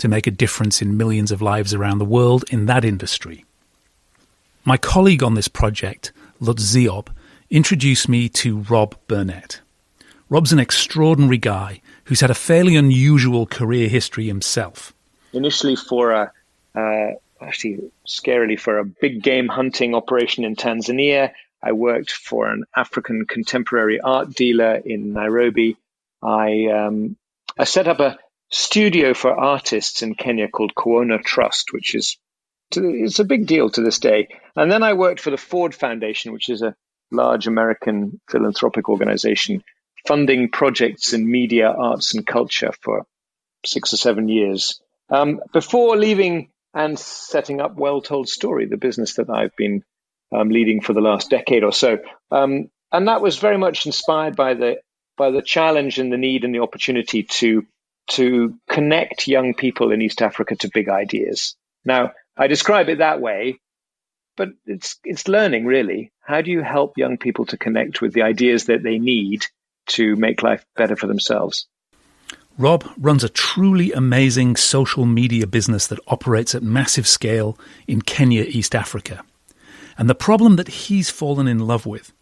to make a difference in millions of lives around the world in that industry. My colleague on this project, Lutz Ziob, introduced me to Rob Burnett. Rob's an extraordinary guy who's had a fairly unusual career history himself. Initially scarily for a big game hunting operation in Tanzania. I worked for an African contemporary art dealer in Nairobi. I set up a studio for artists in Kenya called Kuona Trust, which is it's a big deal to this day. And then I worked for the Ford Foundation, which is a large American philanthropic organization, funding projects in media, arts, and culture for 6 or 7 years. Before leaving and setting up Well Told Story, the business that I've been leading for the last decade or so. And that was very much inspired by the challenge and the need and the opportunity to connect young people in East Africa to big ideas. Now, I describe it that way, but it's learning, really. How do you help young people to connect with the ideas that they need to make life better for themselves? Rob runs a truly amazing social media business that operates at massive scale in Kenya, East Africa. And the problem that he's fallen in love with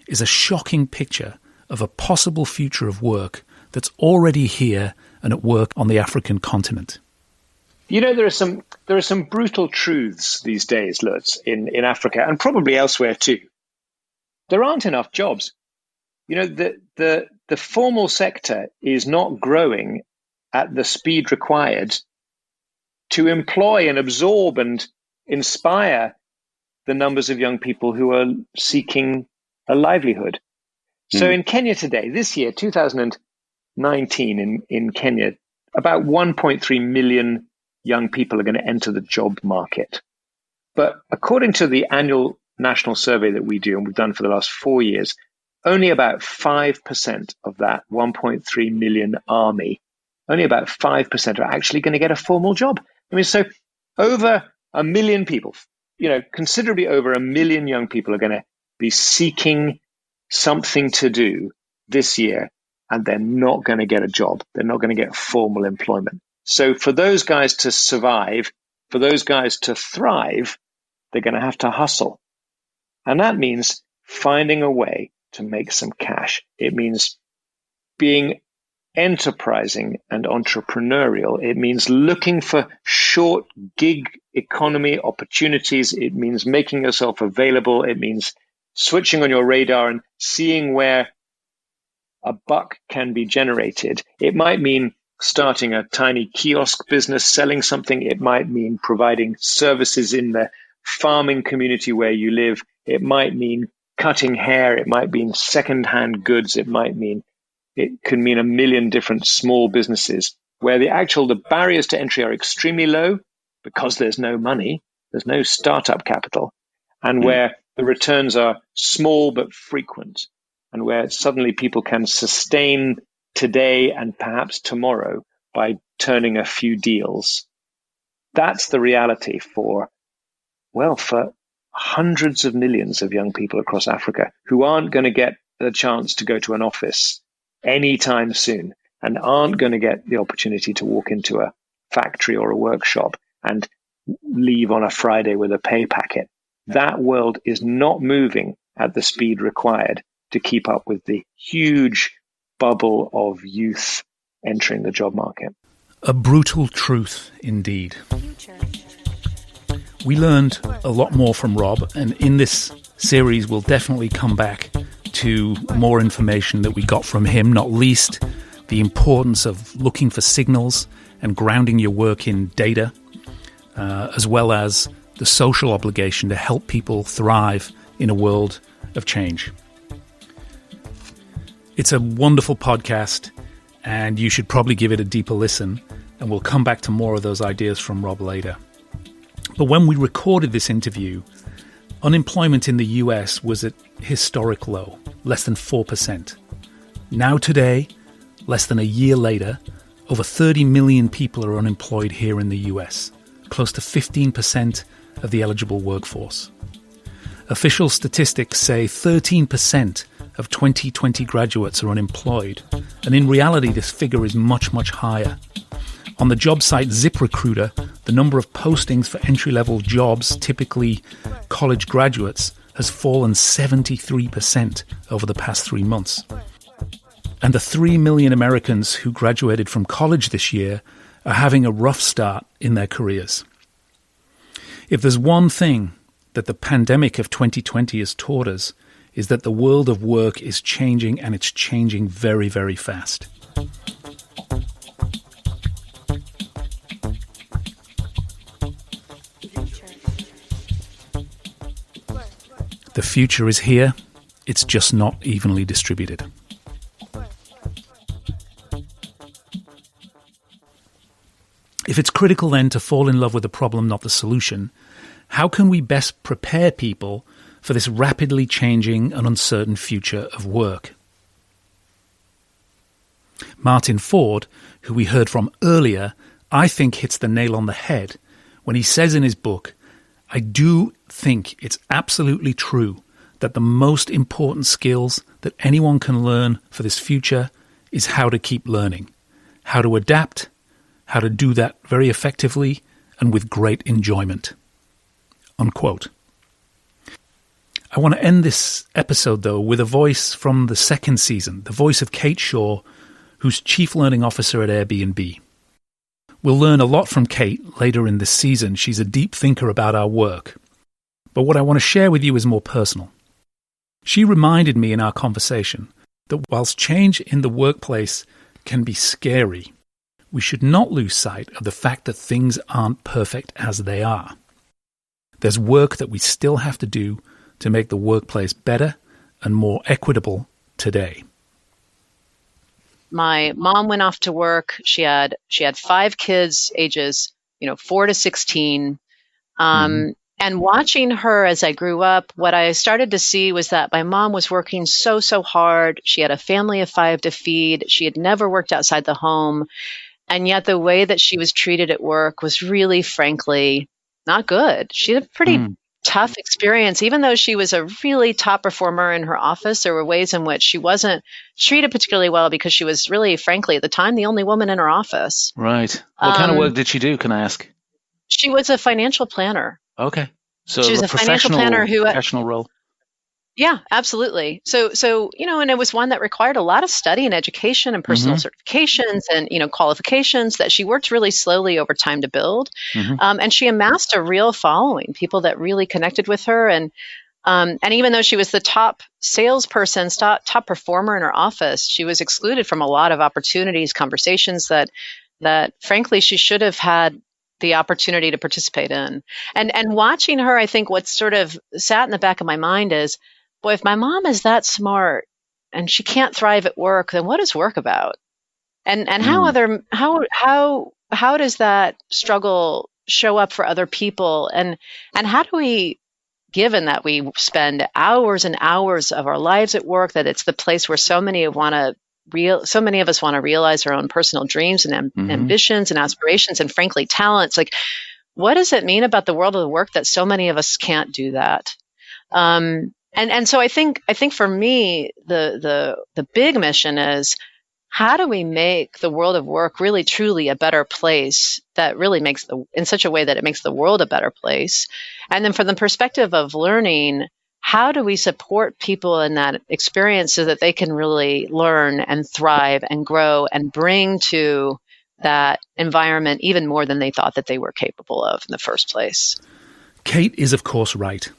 is a shocking picture of a possible future of work that's already here and at work on the African continent. You know, there are some brutal truths these days, Lutz, in Africa and probably elsewhere too. There aren't enough jobs. You know, the formal sector is not growing at the speed required to employ and absorb and inspire the numbers of young people who are seeking a livelihood. So in Kenya today, this year, 2019 in Kenya, about 1.3 million young people are going to enter the job market. But according to the annual national survey that we do, and we've done for the last 4 years, only about 5% of that 1.3 million army, only about 5% are actually going to get a formal job. I mean, so over 1 million people, you know, considerably over 1 million young people are going to be seeking something to do this year, and they're not going to get a job. They're not going to get formal employment. So for those guys to survive, for those guys to thrive, they're going to have to hustle. And that means finding a way to make some cash. It means being enterprising and entrepreneurial. It means looking for short gig economy opportunities. It means making yourself available. It means switching on your radar and seeing where a buck can be generated. It might mean starting a tiny kiosk business, selling something. It might mean providing services in the farming community where you live. It might mean cutting hair. It might mean secondhand goods. It can mean a million different small businesses where the barriers to entry are extremely low because there's no money, there's no startup capital, and where the returns are small but frequent, and where suddenly people can sustain today and perhaps tomorrow by turning a few deals. That's the reality for hundreds of millions of young people across Africa who aren't going to get the chance to go to an office anytime soon and aren't going to get the opportunity to walk into a factory or a workshop and leave on a Friday with a pay packet. That world is not moving at the speed required to keep up with the huge bubble of youth entering the job market. A brutal truth indeed. We learned a lot more from Rob, and in this series we'll definitely come back to more information that we got from him, not least the importance of looking for signals and grounding your work in data, as well as the social obligation to help people thrive in a world of change. It's a wonderful podcast, and you should probably give it a deeper listen, and we'll come back to more of those ideas from Rob later. But when we recorded this interview, unemployment in the US was at historic low, less than 4%. Now today, less than a year later, over 30 million people are unemployed here in the US, close to 15% of the eligible workforce. Official statistics say 13% of 2020 graduates are unemployed, and in reality this figure is much, much higher. On the job site ZipRecruiter, the number of postings for entry-level jobs, typically college graduates, has fallen 73% over the past 3 months. And the 3 million Americans who graduated from college this year are having a rough start in their careers. If there's one thing that the pandemic of 2020 has taught us, is that the world of work is changing, and it's changing very, very fast. The future is here, it's just not evenly distributed. If it's critical then to fall in love with the problem, not the solution, how can we best prepare people for this rapidly changing and uncertain future of work? Martin Ford, who we heard from earlier, I think hits the nail on the head when he says in his book, I do think it's absolutely true that the most important skills that anyone can learn for this future is how to keep learning, how to adapt, how to do that very effectively and with great enjoyment. Unquote. I want to end this episode, though, with a voice from the second season, the voice of Kate Shaw, who's Chief Learning Officer at Airbnb. We'll learn a lot from Kate later in this season. She's a deep thinker about our work. But what I want to share with you is more personal. She reminded me in our conversation that whilst change in the workplace can be scary, we should not lose sight of the fact that things aren't perfect as they are. There's work that we still have to do to make the workplace better and more equitable today. My mom went off to work. She had 5 kids, ages 4 to 16. And watching her as I grew up, what I started to see was that my mom was working so hard. She had a family of 5 to feed. She had never worked outside the home. And yet the way that she was treated at work was really, frankly, not good. She had a pretty tough experience. Even though she was a really top performer in her office, there were ways in which she wasn't treated particularly well because she was really, frankly, at the time, the only woman in her office. Right. What kind of work did she do, can I ask? She was a financial planner. Okay. So she was a financial planner who professional role. Yeah, absolutely. So, and it was one that required a lot of study and education and personal certifications and, qualifications that she worked really slowly over time to build. And she amassed a real following, people that really connected with her. And even though she was the top salesperson, top performer in her office, she was excluded from a lot of opportunities, conversations that frankly, she should have had the opportunity to participate in. And watching her, I think what sort of sat in the back of my mind is, boy, if my mom is that smart and she can't thrive at work, then what is work about? And how does that struggle show up for other people? And how do we, given that we spend hours and hours of our lives at work, that it's the place where so many of us want to realize our own personal dreams and ambitions and aspirations and frankly talents. Like, what does it mean about the world of the work that so many of us can't do that? And so I think for me, the big mission is, how do we make the world of work really truly a better place that really in such a way that it makes the world a better place? And then from the perspective of learning, how do we support people in that experience so that they can really learn and thrive and grow and bring to that environment even more than they thought that they were capable of in the first place? Kate is, of course, right.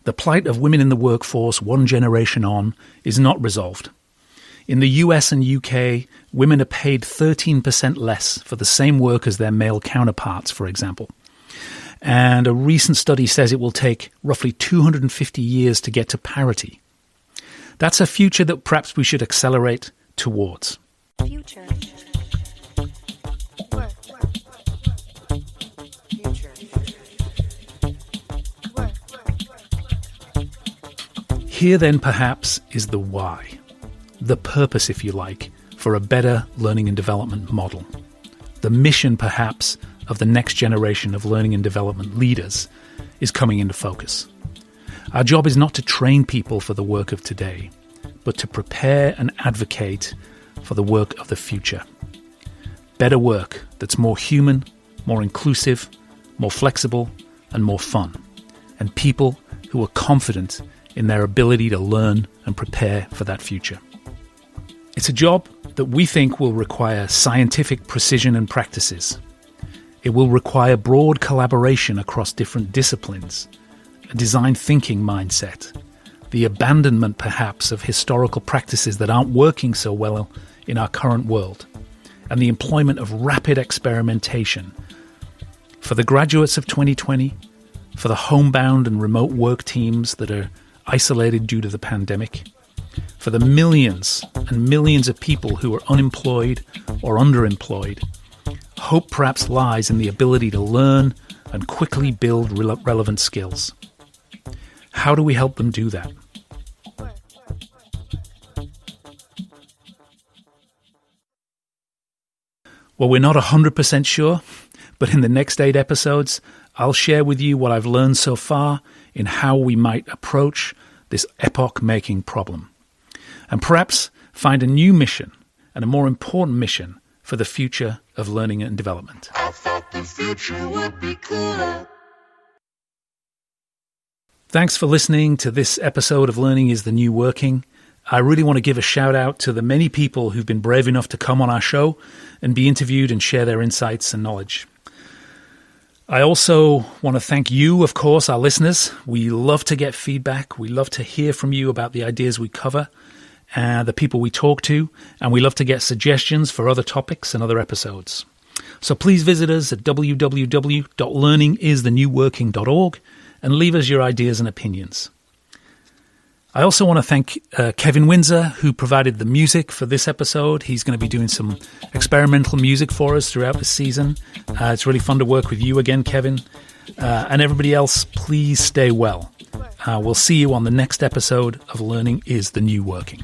The plight of women in the workforce one generation on is not resolved. In the US and UK, women are paid 13% less for the same work as their male counterparts, for example. And a recent study says it will take roughly 250 years to get to parity. That's a future that perhaps we should accelerate towards. Future. Work. Future. Work. Here then perhaps is the why, the purpose, if you like, for a better learning and development model. The mission perhaps of the next generation of learning and development leaders is coming into focus. Our job is not to train people for the work of today, but to prepare and advocate for the work of the future. better work that's more human, more inclusive, more flexible, and more fun, and people who are confident in their ability to learn and prepare for that future. It's a job that we think will require scientific precision and practices. It will require broad collaboration across different disciplines, a design thinking mindset, the abandonment perhaps of historical practices that aren't working so well in our current world, and the employment of rapid experimentation. For the graduates of 2020, for the homebound and remote work teams that are isolated due to the pandemic, for the millions and millions of people who are unemployed or underemployed, hope perhaps lies in the ability to learn and quickly build relevant skills. How do we help them do that? Well, we're not 100% sure, but in the next 8 episodes, I'll share with you what I've learned so far in how we might approach this epoch-making problem, and perhaps find a new mission and a more important mission for the future of learning and development. I thought the future would be cooler. Thanks for listening to this episode of Learning is the New Working. I really want to give a shout out to the many people who've been brave enough to come on our show and be interviewed and share their insights and knowledge. I also want to thank you, of course, our listeners. We love to get feedback. We love to hear from you about the ideas we cover and the people we talk to, and we love to get suggestions for other topics and other episodes. So please visit us at www.learningisthenewworking.org and leave us your ideas and opinions. I also want to thank Kevin Windsor, who provided the music for this episode. He's going to be doing some experimental music for us throughout the season. It's really fun to work with you again, Kevin. And everybody else, please stay well. We'll see you on the next episode of Learning is the New Working.